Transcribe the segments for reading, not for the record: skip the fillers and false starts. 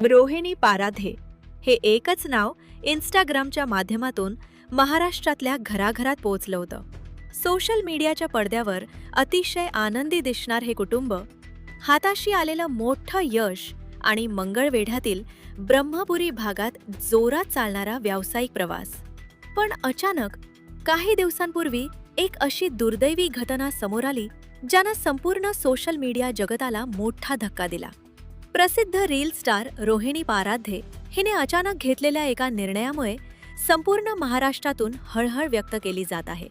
रोहिणी पाराधे हे एकच नाव इंस्टाग्रामच्या माध्यमातून महाराष्ट्रातल्या घराघरात पोहोचलं होतं. सोशल मीडियाच्या पडद्यावर अतिशय आनंदी दिसणार हे कुटुंब, हाताशी आलेलं मोठं यश आणि मंगळवेढ्यातील ब्रह्मपुरी भागात जोरात चालणारा व्यावसायिक प्रवास. पण अचानक काही दिवसांपूर्वी एक अशी दुर्दैवी घटना समोर आली ज्यानं संपूर्ण सोशल मीडिया जगताला मोठा धक्का दिला. प्रसिद्ध रील स्टार रोहिणी पाराधे हिने अचानक घेतलेल्या एका निर्णयामुळे संपूर्ण महाराष्ट्रातून हळहळ व्यक्त केली जात आहे.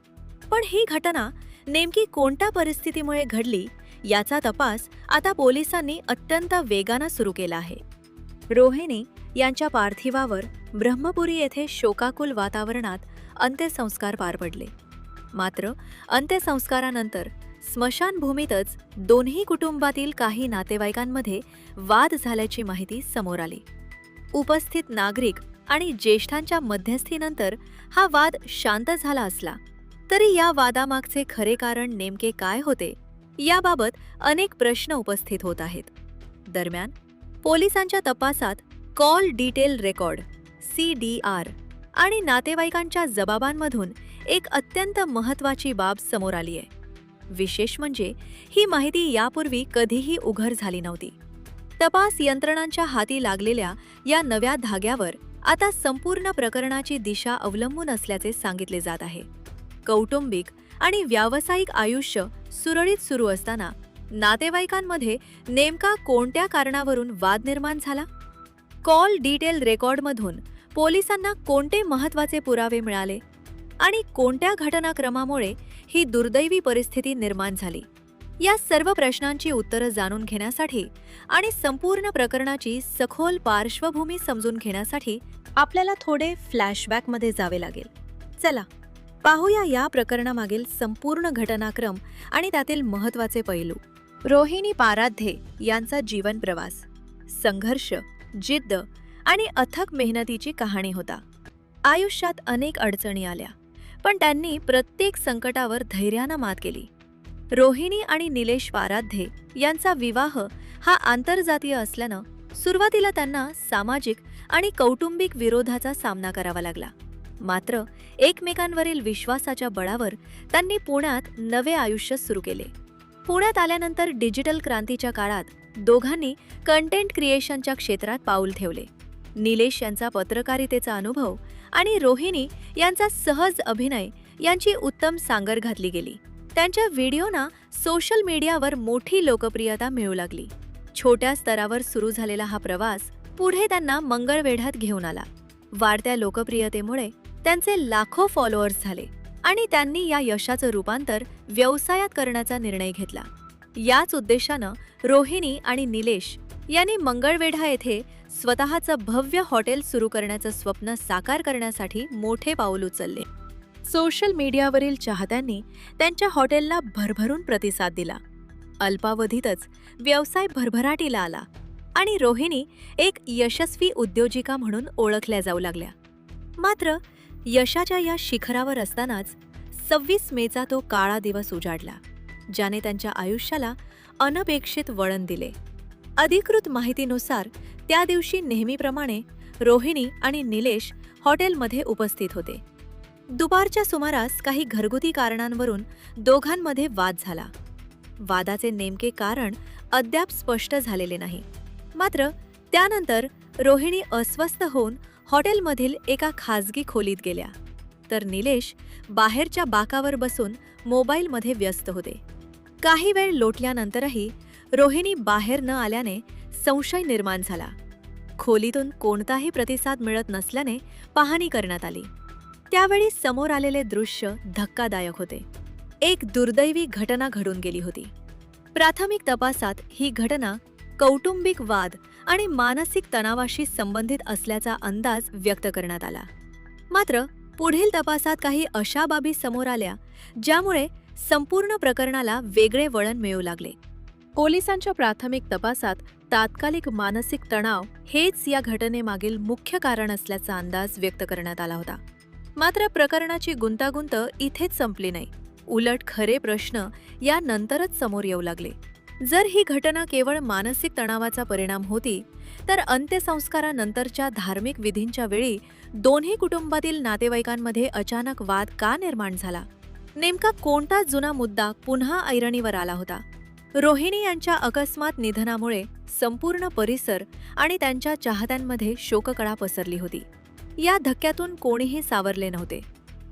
पण ही घटना नेमकी कोणत्या परिस्थितीमुळे घडली याचा तपास आता पोलिसांनी अत्यंत वेगानं सुरू केला आहे. रोहिणी यांच्या पार्थिवावर ब्रह्मपुरी येथे शोकाकुल वातावरणात अंत्यसंस्कार पार पडले. मात्र अंत्यसंस्कारानंतर स्मशानभूमीतच दोन्ही कुटुंबातील काही नातेवाईकांमध्ये वाद झाल्याची माहिती समोर आली. उपस्थित नागरिक आणि ज्येष्ठांच्या मध्यस्थीनंतर हा वाद शांत झाला असला तरी या वादामागचे खरे कारण नेमके काय होते याबाबत अनेक प्रश्न उपस्थित होत आहेत. दरम्यान पोलिसांच्या तपासात कॉल डिटेल रेकॉर्ड CDR आणि नातेवाईकांच्या जबाबांमधून एक अत्यंत महत्त्वाची बाब समोर आली आहे. विशेष म्हणजे ही माहिती यापूर्वी कधीही उघड झाली नव्हती. तपास यंत्रणांच्या हाती लागलेल्या या नव्या धाग्यावर आता संपूर्ण प्रकरणाची दिशा अवलंबून असल्याचे सांगितले जात आहे. कौटुंबिक आणि व्यावसायिक आयुष्य सुरळीत सुरू असताना नातेवाईकांमध्ये नेमका कोणत्या कारणावरून वाद निर्माण झाला? कॉल डिटेल रेकॉर्डमधून पोलिसांना कोणते महत्त्वाचे पुरावे मिळाले आणि कोणत्या घटनाक्रमामुळे ही दुर्दैवी परिस्थिती निर्माण झाली? या सर्व प्रश्नांची उत्तरं जाणून घेण्यासाठी आणि संपूर्ण प्रकरणाची सखोल पार्श्वभूमी समजून घेण्यासाठी आपल्याला थोडे फ्लॅशबॅकमध्ये जावे लागेल. चला पाहूया या प्रकरणामागील संपूर्ण घटनाक्रम आणि त्यातील महत्त्वाचे पैलू. रोहिणी पाराधे यांचा जीवन प्रवास, संघर्ष, जिद्द आणि अथक मेहनतीची कहाणी होता. आयुष्यात अनेक अडचणी आल्या, पण त्यांनी प्रत्येक संकटावर धैर्यानं मात केली. रोहिणी आणि निलेश पाराधे यांचा विवाह हा आंतरजातीय असल्यानं सुरुवातीला त्यांना सामाजिक आणि कौटुंबिक विरोधाचा सामना करावा लागला. मात्र एकमेकांवरील विश्वासाच्या बळावर त्यांनी पुण्यात नवे आयुष्य सुरू केले. पुण्यात आल्यानंतर डिजिटल क्रांतीच्या काळात दोघांनी कंटेंट क्रिएशनच्या क्षेत्रात पाऊल ठेवले. निलेश यांचा पत्रकारितेचा अनुभव आणि रोहिणी यांचा सहज अभिनय यांची उत्तम सांगड घातली गेली. त्यांच्या व्हिडिओना सोशल मीडियावर मोठी लोकप्रियता मिळू लागली. छोट्या स्तरावर सुरू झालेला हा प्रवास पुढे त्यांना मंगळवेढ्यात घेऊन आला. वाढत्या लोकप्रियतेमुळे त्यांचे लाखो फॉलोअर्स झाले आणि त्यांनी या यशाचं रूपांतर व्यवसायात करण्याचा निर्णय घेतला. याच उद्देशानं रोहिणी आणि निलेश यांनी मंगळवेढा येथे स्वतःचं भव्य हॉटेल सुरू करण्याचं स्वप्न साकार करण्यासाठी मोठे पाऊल उचलले. सोशल मीडियावरील चाहत्यांनी त्यांच्या हॉटेलला भरभरून प्रतिसाद दिला. अल्पावधीतच व्यवसाय भरभराटीला आला आणि रोहिणी एक यशस्वी उद्योजिका म्हणून ओळखल्या जाऊ लागल्या. मात्र यशाच्या या शिखरावर असतानाच 26 मेचा तो काळा दिवस उजाडला, ज्याने त्यांच्या आयुष्याला अनपेक्षित वळण दिले. अधिकृत माहितीनुसार त्या दिवशी नेहमीप्रमाणे रोहिणी आणि निलेश हॉटेलमध्ये उपस्थित होते. दुपारच्या सुमारास काही घरगुती कारणांवरून दोघांमध्ये वाद झाला. वादाचे नेमके कारण अद्याप स्पष्ट झालेले नाही. मात्र त्यानंतर रोहिणी अस्वस्थ होऊन हॉटेलमधील एका खाजगी खोलीत गेल्या, तर निलेश बाहेरच्या बाकावर बसून मोबाईलमध्ये व्यस्त होते. काही वेळ लोटल्यानंतरही रोहिणी बाहेर न आल्याने संशय निर्माण झाला. खोलीतून कोणताही प्रतिसाद मिळत नसल्याने पाहणी करण्यात आली. त्यावेळी समोर आलेले दृश्य धक्कादायक होते. एक दुर्दैवी घटना घडून गेली होती. प्राथमिक तपासात ही घटना कौटुंबिक वाद आणि मानसिक तणावाशी संबंधित असल्याचा अंदाज व्यक्त करण्यात आला. मात्र पुढील तपासात काही अशा बाबी समोर आल्या ज्यामुळे संपूर्ण प्रकरणाला वेगळे वळण मिळू लागले. पोलिसांच्या प्राथमिक तपासात तात्कालिक मानसिक तणाव हेच या घटनेमागील मुख्य कारण असल्याचा अंदाज व्यक्त करण्यात आला होता. मात्र प्रकरणाची गुंतागुंत इथेच संपली नाही. उलट खरे प्रश्न यानंतरच समोर येऊ लागले. जर ही घटना केवळ मानसिक तणावाचा परिणाम होती, तर अंत्यसंस्कारानंतरच्या धार्मिक विधींच्या वेळी दोन्ही कुटुंबातील नातेवाईकांमध्ये अचानक वाद का निर्माण झाला? नेमका कोणता जुना मुद्दा पुन्हा ऐरणीवर आला होता? रोहिणी यांच्या अकस्मात निधनामुळे संपूर्ण परिसर आणि त्यांच्या चाहत्यांमध्ये शोककळा पसरली होती. या धक्क्यातून कोणीही सावरले नव्हते.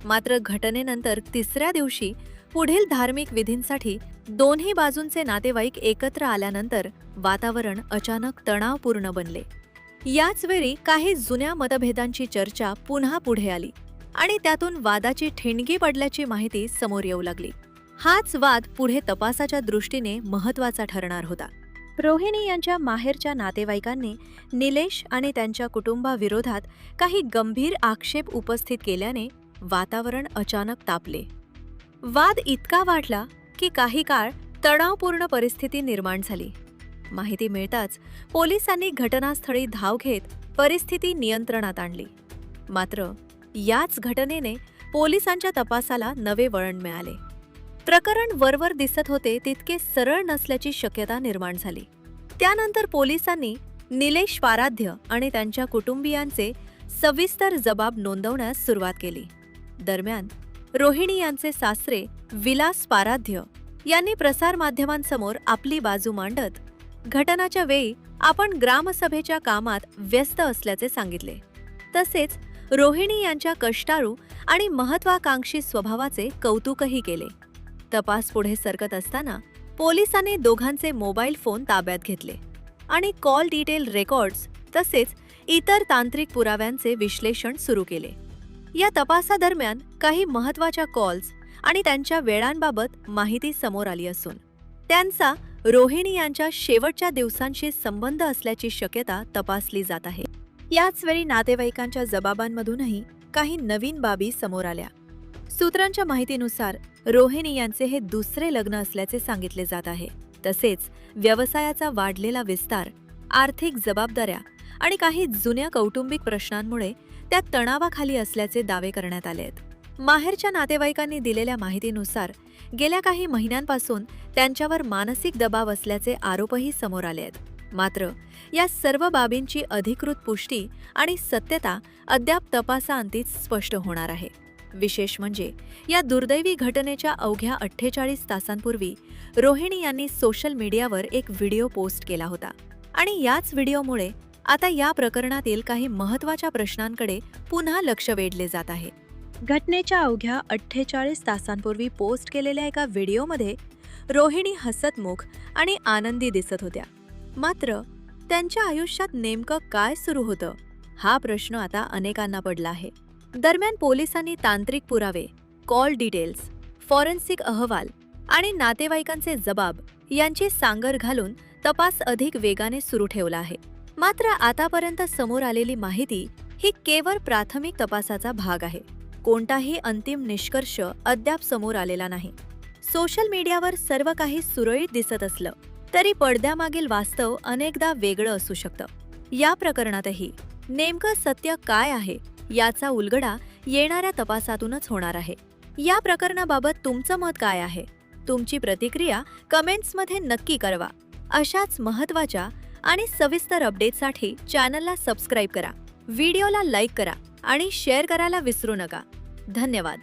मात्र घटनेनंतर तिसऱ्या दिवशी पुढील धार्मिक विधींसाठी दोन्ही बाजूंचे नातेवाईक एकत्र आल्यानंतर वातावरण अचानक तणावपूर्ण बनले. याच वेळी काही जुन्या मतभेदांची चर्चा पुन्हा पुढे आली आणि त्यातून वादाची ठिणगी पडल्याची माहिती समोर येऊ लागली. हाच वाद पुढे तपासाच्या दृष्टीने महत्त्वाचा ठरणार होता. रोहिणी यांच्या माहेरच्या नातेवाईकांनी निलेश आणि त्यांच्या कुटुंबाविरोधात काही गंभीर आक्षेप उपस्थित केल्याने वातावरण अचानक तापले. वाद इतका वाढला की काही काळ तणावपूर्ण परिस्थिती निर्माण झाली. माहिती मिळताच पोलिसांनी घटनास्थळी धाव घेत परिस्थिती नियंत्रणात आणली. मात्र याच घटनेने पोलिसांच्या तपासाला नवे वळण मिळाले. प्रकरण वरवर दिसत होते तितके सरळ नसल्याची शक्यता निर्माण झाली. त्यानंतर पोलिसांनी निलेश पाराध्य आणि त्यांच्या कुटुंबियांचे सविस्तर जबाब नोंदवण्यास सुरुवात केली. दरम्यान रोहिणी यांचे सासरे विलास पाराध्य यांनी प्रसारमाध्यमांसमोर आपली बाजू मांडत घटनाच्या वेळी आपण ग्रामसभेच्या कामात व्यस्त असल्याचे सांगितले. तसेच रोहिणी यांच्या कष्टाळू आणि महत्वाकांक्षी स्वभावाचे कौतुकही केले. तपास पुढे सरकत असताना पोलिसांनी दोघांचे मोबाईल फोन ताब्यात घेतले आणि कॉल डिटेल रेकॉर्ड्स तसेच इतर तांत्रिक पुराव्यांचे विश्लेषण सुरू केले. या तपासादरम्यान काही महत्त्वाच्या कॉल्स आणि त्यांच्या वेळांबाबत माहिती समोर आली असून त्यांचा रोहिणी यांच्या शेवटच्या दिवसांशी संबंध असल्याची शक्यता तपासली जात आहे. याच वेळी नातेवाईकांच्या जबाबांमधूनही काही नवीन बाबी समोर आल्या. सूत्रांच्या माहितीनुसार रोहिणी यांचे हे दुसरे लग्न असल्याचे सांगितले जात आहे. तसेच व्यवसायाचा वाढलेला विस्तार, आर्थिक जबाबदाऱ्या आणि काही जुन्या कौटुंबिक प्रश्नांमुळे त्या तणावाखाली असल्याचे दावे करण्यात आले आहेत. माहेरच्या नातेवाईकांनी दिलेल्या माहितीनुसार गेल्या काही महिन्यांपासून त्यांच्यावर मानसिक दबाव असल्याचे आरोपही समोर आले आहेत. मात्र या सर्व बाबींची अधिकृत पुष्टी आणि सत्यता अद्याप तपासाअंतीच स्पष्ट होणार आहे. विशेष म्हणजे या दुर्दैवी घटनेच्या अवघ्या 48 तासांपूर्वी रोहिणी यांनी सोशल मीडियावर एक व्हिडिओ पोस्ट केला होता आणि याच व्हिडिओमुळे आता या प्रकरणातील काही महत्त्वाच्या प्रश्नांकडे पुन्हा लक्ष वेधले जात आहे. घटनेच्या अवघ्या 48 तासांपूर्वी पोस्ट केलेल्या एका व्हिडिओमध्ये रोहिणी हसतमुख आणि आनंदी दिसत होत्या. मात्र त्यांच्या आयुष्यात नेमकं काय सुरू होतं हा प्रश्न आता अनेकांना पडला आहे. दरम्यान पोलिसांनी तांत्रिक पुरावे, कॉल डिटेल्स, फॉरेन्सिक अहवाल आणि नातेवाईकांचे जबाब यांची सांगर घालून तपास अधिक वेगाने सुरू ठेवला आहे. मात्र आतापर्यंत समोर आलेली माहिती ही केवळ प्राथमिक तपासाचा भाग आहे. कोणताही अंतिम निष्कर्ष अद्याप समोर आलेला नाही. सोशल मीडियावर सर्व काही सुरळीत दिसत असलं तरी पडद्यामागील वास्तव अनेकदा वेगळं असू शकतं. या प्रकरणातही नेमकं सत्य काय आहे याचा उलगडा येणाऱ्या तपासातूनच होणार आहे. या प्रकरणाबाबत तुमचं मत काय आहे? तुमची प्रतिक्रिया कमेंट्समध्ये नक्की कळवा. अशाच महत्त्वाच्या आणि सविस्तर अपडेटसाठी चॅनलला सबस्क्राईब करा, व्हिडिओला लाईक करा आणि शेअर करायला विसरू नका. धन्यवाद.